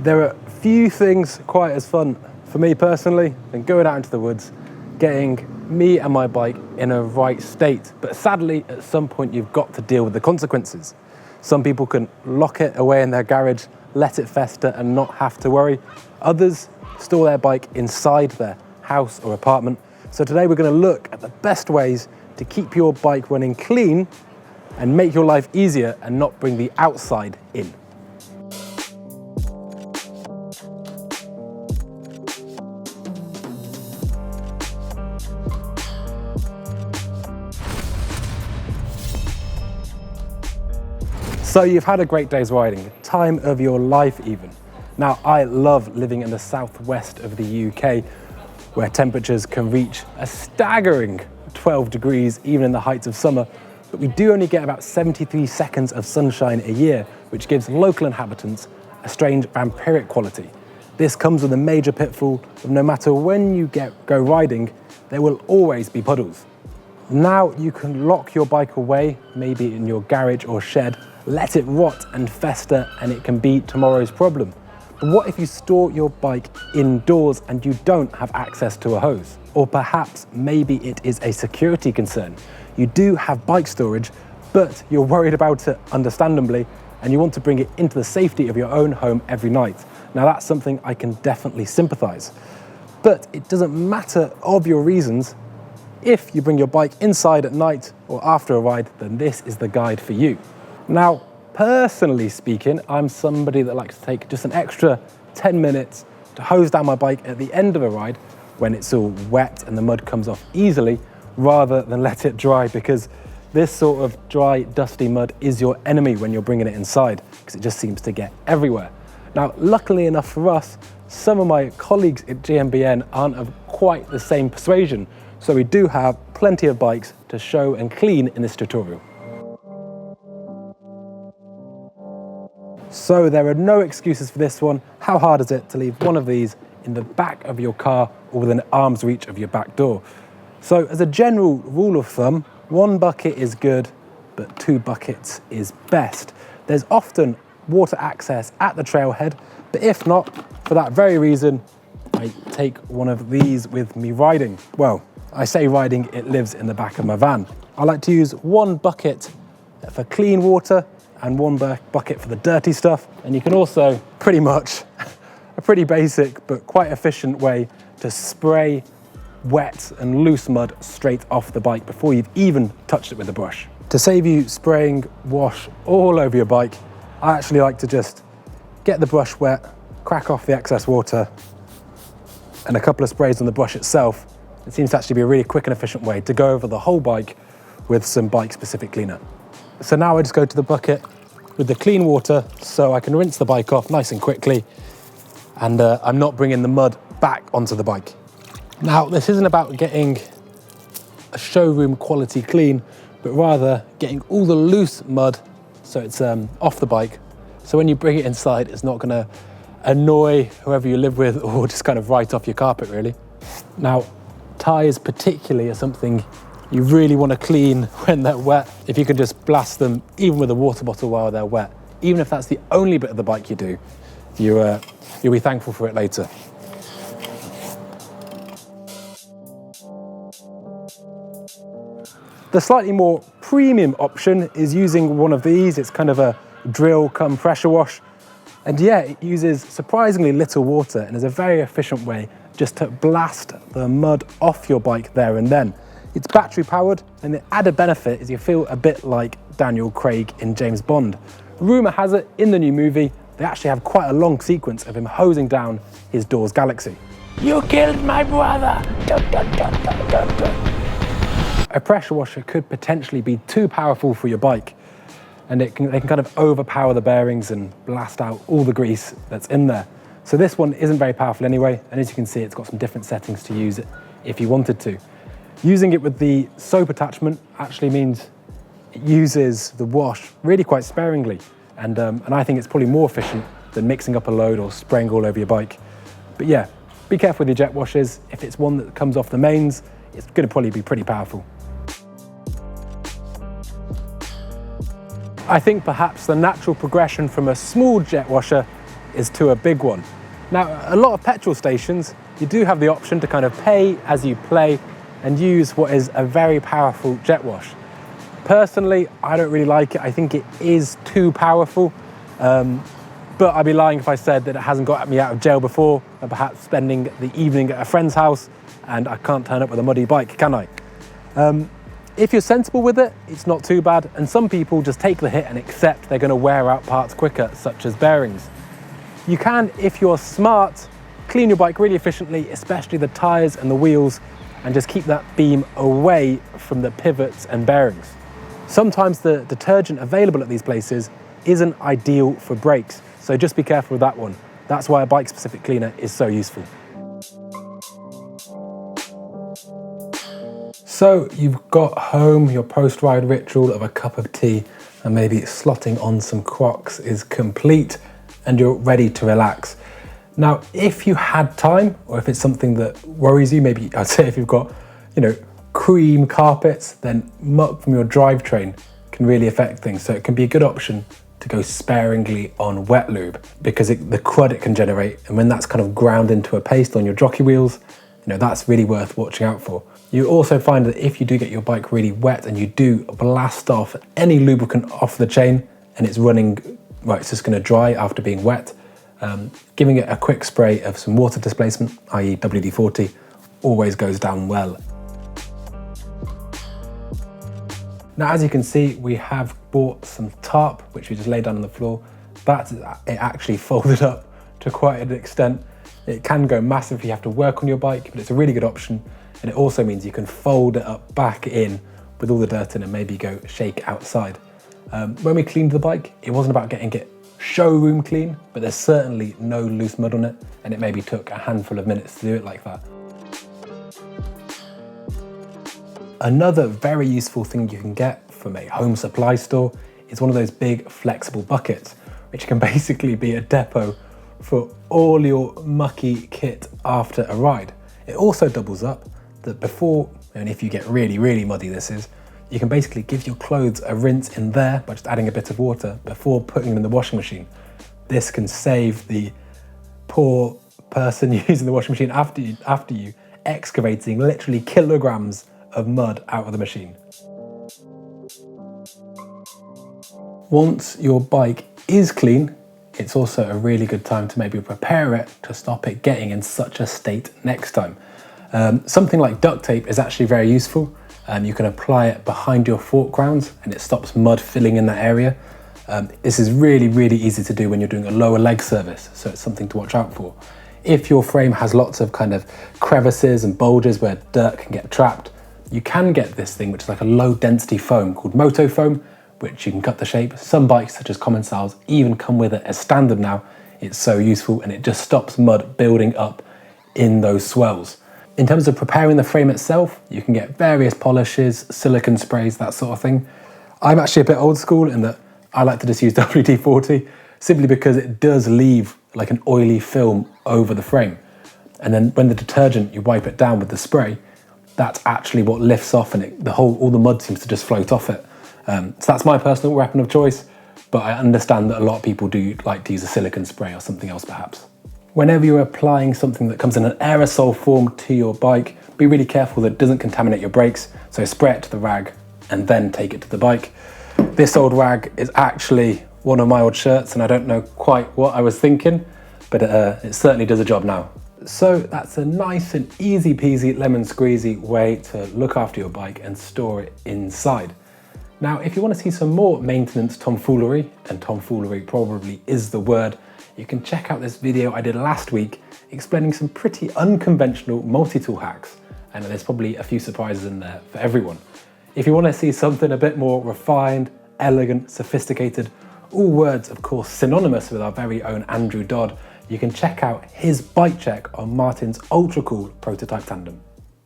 There are few things quite as fun for me personally than going out into the woods, getting me and my bike in a right state. But sadly, at some point you've got to deal with the consequences. Some people can lock it away in their garage, let it fester and not have to worry. Others store their bike inside their house or apartment. So today we're going to look at the best ways to keep your bike running clean and make your life easier and not bring the outside in. So you've had a great day's riding, time of your life even. Now I love living in the southwest of the UK where temperatures can reach a staggering 12 degrees even in the heights of summer, but we do only get about 73 seconds of sunshine a year, which gives local inhabitants a strange vampiric quality. This comes with a major pitfall of no matter when you go riding, there will always be puddles. Now you can lock your bike away, maybe in your garage or shed, let it rot and fester and it can be tomorrow's problem. But what if you store your bike indoors and you don't have access to a hose? Or perhaps maybe it is a security concern. You do have bike storage, but you're worried about it understandably and you want to bring it into the safety of your own home every night. Now that's something I can definitely sympathize. But it doesn't matter of your reasons. If you bring your bike inside at night or after a ride, then this is the guide for you. Now, personally speaking, I'm somebody that likes to take just an extra 10 minutes to hose down my bike at the end of a ride when it's all wet and the mud comes off easily, rather than let it dry, because this sort of dry, dusty mud is your enemy when you're bringing it inside, because it just seems to get everywhere. Now, luckily enough for us, some of my colleagues at GMBN aren't of quite the same persuasion, so we do have plenty of bikes to show and clean in this tutorial. So there are no excuses for this one. How hard is it to leave one of these in the back of your car or within arm's reach of your back door? So as a general rule of thumb, 1 bucket is good, but 2 buckets is best. There's often water access at the trailhead, but if not, for that very reason, I take one of these with me riding. Well, I say riding, it lives in the back of my van. I like to use 1 bucket for clean water and 1 bucket for the dirty stuff. And you can also pretty much, a pretty basic but quite efficient way to spray wet and loose mud straight off the bike before you've even touched it with a brush. To save you spraying wash all over your bike, I actually like to just get the brush wet, crack off the excess water, and a couple of sprays on the brush itself. It seems to actually be a really quick and efficient way to go over the whole bike with some bike-specific cleaner. So now I just go to the bucket with the clean water so I can rinse the bike off nice and quickly, and I'm not bringing the mud back onto the bike. Now, this isn't about getting a showroom quality clean, but rather getting all the loose mud so it's off the bike. So when you bring it inside, it's not gonna annoy whoever you live with or just kind of right off your carpet, really. Now, tyres particularly are something you really want to clean when they're wet. If you can just blast them, even with a water bottle while they're wet, even if that's the only bit of the bike you do, you'll be thankful for it later. The slightly more premium option is using one of these. It's kind of a drill cum pressure wash. And yeah, it uses surprisingly little water and is a very efficient way just to blast the mud off your bike there and then. It's battery powered, and the added benefit is you feel a bit like Daniel Craig in James Bond. Rumour has it, in the new movie, they actually have quite a long sequence of him hosing down his door's galaxy. You killed my brother! Dun, dun, dun, dun, dun, dun. A pressure washer could potentially be too powerful for your bike, and they can kind of overpower the bearings and blast out all the grease that's in there. So this one isn't very powerful anyway, and as you can see, it's got some different settings to use it if you wanted to. Using it with the soap attachment actually means it uses the wash really quite sparingly, and I think it's probably more efficient than mixing up a load or spraying all over your bike. But yeah, be careful with your jet washers. If it's one that comes off the mains, it's going to probably be pretty powerful. I think perhaps the natural progression from a small jet washer is to a big one. Now, a lot of petrol stations, you do have the option to kind of pay as you play and use what is a very powerful jet wash. Personally, I don't really like it. I think it is too powerful, but I'd be lying if I said that it hasn't got me out of jail before, and perhaps spending the evening at a friend's house and I can't turn up with a muddy bike, can I? If you're sensible with it, it's not too bad, and some people just take the hit and accept they're going to wear out parts quicker, such as bearings. You can, if you're smart, clean your bike really efficiently, especially the tyres and the wheels, and just keep that beam away from the pivots and bearings. Sometimes the detergent available at these places isn't ideal for brakes, so just be careful with that one. That's why a bike-specific cleaner is so useful. So you've got home, your post-ride ritual of a cup of tea and maybe slotting on some Crocs is complete and you're ready to relax. Now, if you had time, or if it's something that worries you, maybe I'd say if you've got, cream carpets, then muck from your drivetrain can really affect things. So it can be a good option to go sparingly on wet lube because the crud it can generate, and when that's kind of ground into a paste on your jockey wheels, that's really worth watching out for. You also find that if you do get your bike really wet and you do blast off any lubricant off the chain and it's running, it's just going to dry after being wet, giving it a quick spray of some water displacement, i.e. WD-40, always goes down well. Now, as you can see, we have bought some tarp, which we just laid down on the floor. It actually folded up to quite an extent. It can go massive if you have to work on your bike, but it's a really good option. And it also means you can fold it up back in with all the dirt in and maybe go shake outside. When we cleaned the bike, it wasn't about getting it showroom clean, but there's certainly no loose mud on it, and it maybe took a handful of minutes to do it like that. Another very useful thing you can get from a home supply store is one of those big flexible buckets, which can basically be a depot for all your mucky kit after a ride. It also doubles up that before, and if you get really, really muddy you can basically give your clothes a rinse in there by just adding a bit of water before putting them in the washing machine. This can save the poor person using the washing machine after you excavating literally kilograms of mud out of the machine. Once your bike is clean, it's also a really good time to maybe prepare it to stop it getting in such a state next time. Something like duct tape is actually very useful. You can apply it behind your fork grounds and it stops mud filling in that area. This is really, really easy to do when you're doing a lower leg service, so it's something to watch out for. If your frame has lots of kind of crevices and bulges where dirt can get trapped, you can get this thing which is like a low density foam called Moto Foam, which you can cut the shape. Some bikes, such as common styles, even come with it as standard now. It's so useful and it just stops mud building up in those swells. In terms of preparing the frame itself, you can get various polishes, silicone sprays, that sort of thing. I'm actually a bit old school in that I like to just use WD-40 simply because it does leave like an oily film over the frame. And then when the detergent, you wipe it down with the spray, that's actually what lifts off and all the mud seems to just float off it. So that's my personal weapon of choice, but I understand that a lot of people do like to use a silicone spray or something else perhaps. Whenever you're applying something that comes in an aerosol form to your bike, be really careful that it doesn't contaminate your brakes, so spray it to the rag and then take it to the bike. This old rag is actually one of my old shirts and I don't know quite what I was thinking, but it certainly does a job now. So that's a nice and easy peasy lemon squeezy way to look after your bike and store it inside. Now, if you want to see some more maintenance tomfoolery, and tomfoolery probably is the word, you can check out this video I did last week explaining some pretty unconventional multi-tool hacks, and there's probably a few surprises in there for everyone. If you want to see something a bit more refined, elegant, sophisticated, all words of course synonymous with our very own Andrew Dodd, you can check out his bike check on Martin's ultra cool prototype tandem.